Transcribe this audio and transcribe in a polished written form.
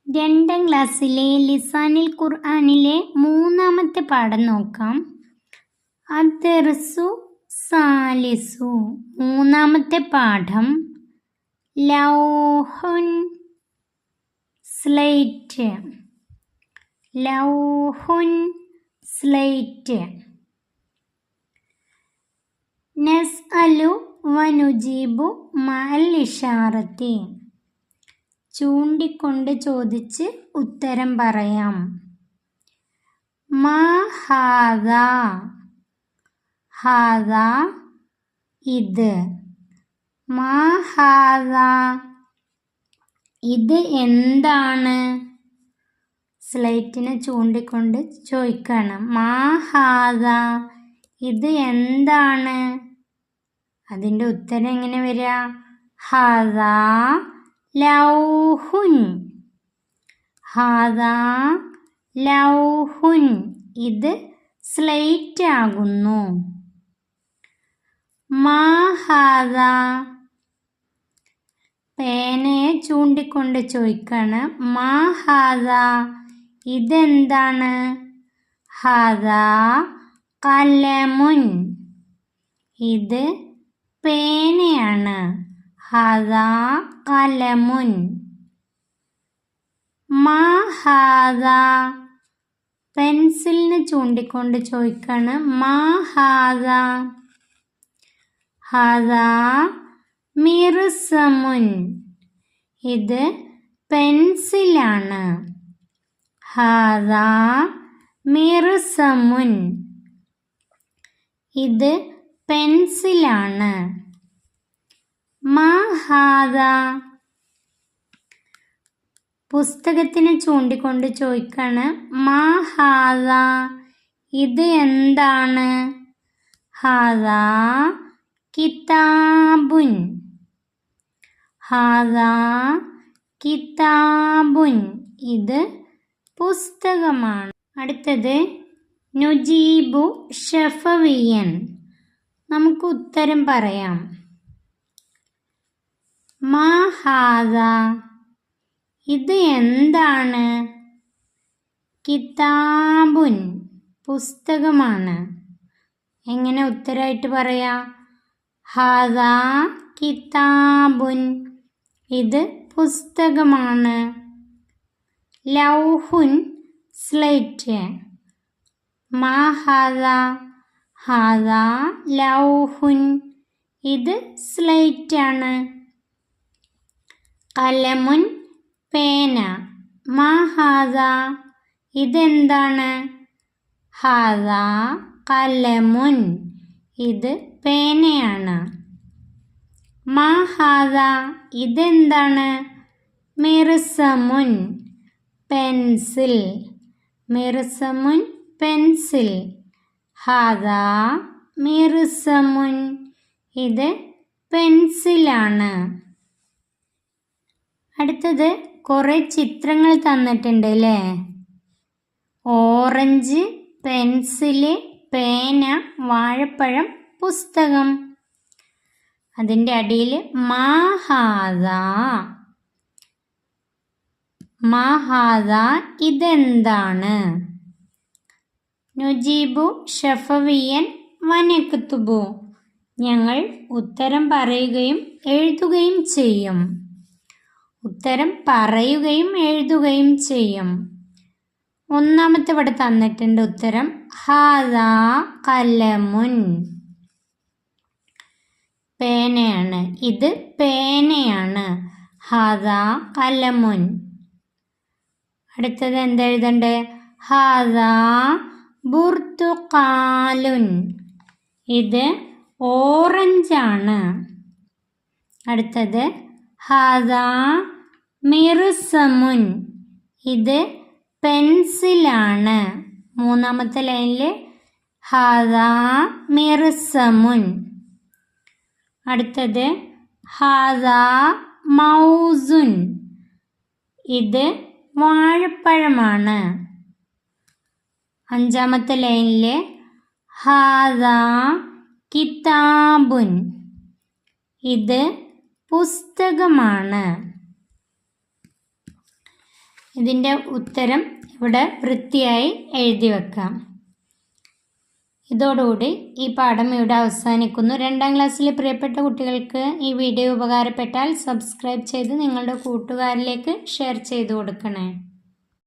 2ാം ക്ലാസ്സിലെ ലിസാനിൽ ഖുർആനിലെ 3ാമത്തെ പാഠം നോക്കാം. അദ്ദർസു സാലിസു. 3ാമത്തെ പാഠം ലൗഹുൻ സ്ലേറ്റ്. ലൗഹുൻ സ്ലേറ്റ്. നസ്അലു വനുജീബു മഅൽ ഇഷാറത്തി. ചൂണ്ടിക്കൊണ്ട് ചോദിച്ച് ഉത്തരം പറയാം. മാ ഹാദാ. ഹാദാ ഇത്. മാ ഹാദാ ഇത് എന്താണ്? സ്ലേറ്റിനെ ചൂണ്ടിക്കൊണ്ട് ചോദിക്കണം. മാ ഹാദാ ഇത് എന്താണ്? അതിൻ്റെ ഉത്തരം എങ്ങനെ വരിക? ഹാദാ ലൗഹുൻ. ഹാദാ ലൗഹുൻ ഇത് സ്ലേറ്റ് ആകുന്നു. മാ ഹാദാ പേനയെ ചൂണ്ടിക്കൊണ്ട് ചോദിക്കാണ്. മാ ഹാദാ ഇതെന്താണ്? ഹാദാ കലമുൻ ഇത് പേനയാണ്. ഹാദാ കലമുൻ. മാ ഹാദാ പെൻസിലിനെ ചൂണ്ടിക്കൊണ്ട് ചോദിക്കാണ്. മാ ഹാദാ. ഹാദാ മിർസമുൻ ഇത് പെൻസിലാണ്. ഹാദാ മിർസമുൻ ഇത് പെൻസിലാണ്. മാ ഹാദാ പുസ്തകത്തിനെ ചൂണ്ടിക്കൊണ്ട് ചോദിക്കാണ്. മാ ഹാദാ ഇത് എന്താണ്? ഹാദാ കിതാബുൻ. ഹാദാ കിതാബുൻ ഇത് പുസ്തകമാണ്. അടുത്തത് നുജീബു ഷഫവിയൻ. നമുക്ക് ഉത്തരം പറയാം. മാ ഹാദാ ഇത് എന്താണ്? കിതാബുൻ പുസ്തകമാണ്. എങ്ങനെ ഉത്തരമായിട്ട് പറയാ? ഹാദാ കിതാബുൻ ഇത് പുസ്തകമാണ്. ലൗഹുൻ സ്ലേറ്റ്. മാ ഹാദാ. ഹാദാ ലൗഹുൻ ഇത് സ്ലേറ്റാണ്. കലമുൻ പേന. മാ ഹാദാ ഇതെന്താണ്? ഹാദാ കലമുൻ ഇത് പേനയാണ്. മാ ഹാദാ ഇതെന്താണ്? മിർസമുൻ പെൻസിൽ. മിർസമുൻ പെൻസിൽ. ഹാദാ മിർസമുൻ ഇത് പെൻസിലാണ്. അടുത്തത് കുറേ ചിത്രങ്ങൾ തന്നിട്ടുണ്ട് അല്ലേ? ഓറഞ്ച്, പെൻസില്, പേന, വാഴപ്പഴം, പുസ്തകം. അതിൻ്റെ അടിയിൽ മാ ഹാദാ. മാ ഹാദാ ഇതെന്താണ്? നുജീബു ഷഫവിയൻ വനക്തുബു ഞങ്ങൾ ഉത്തരം പറയുകയും എഴുതുകയും ചെയ്യും. ഉത്തരം പറയുകയും എഴുതുകയും ചെയ്യും. 1ാമത്തെ ഇവിടെ തന്നിട്ടുണ്ട് ഉത്തരം. ഹാദാ കലമുൻ പേനയാണ്. ഇത് പേനയാണ്. ഹാദാ കലമുൻ. അടുത്തത് എന്തെഴുതണ്ടേ? ഹാദാ ബുർത്തുഖാലുൻ ഇത് ഓറഞ്ചാണ്. അടുത്തത് ഹാദാ മിർസമുൻ ഇത് പെൻസിലാണ്. 3ാമത്തെ ലൈനിൽ ഹാദാ മിർസമുൻ. അടുത്തത് ഹാദാ മൗസുൻ ഇത് വാഴപ്പഴമാണ്. 5ാമത്തെ ലൈനിൽ ഹാദാ കിതാബുൻ ഇത് പുസ്തകമാണ്. ഇതിൻ്റെ ഉത്തരം ഇവിടെ വൃത്തിയായി എഴുതി വെക്കാം. ഇതോടുകൂടി ഈ പാഠം ഇവിടെ അവസാനിക്കുന്നു. 2ാം ക്ലാസ്സിലെ പ്രിയപ്പെട്ട കുട്ടികൾക്ക് ഈ വീഡിയോ ഉപകാരപ്പെട്ടാൽ സബ്സ്ക്രൈബ് ചെയ്ത് നിങ്ങളുടെ കൂട്ടുകാരിലേക്ക് ഷെയർ ചെയ്ത് കൊടുക്കണേ.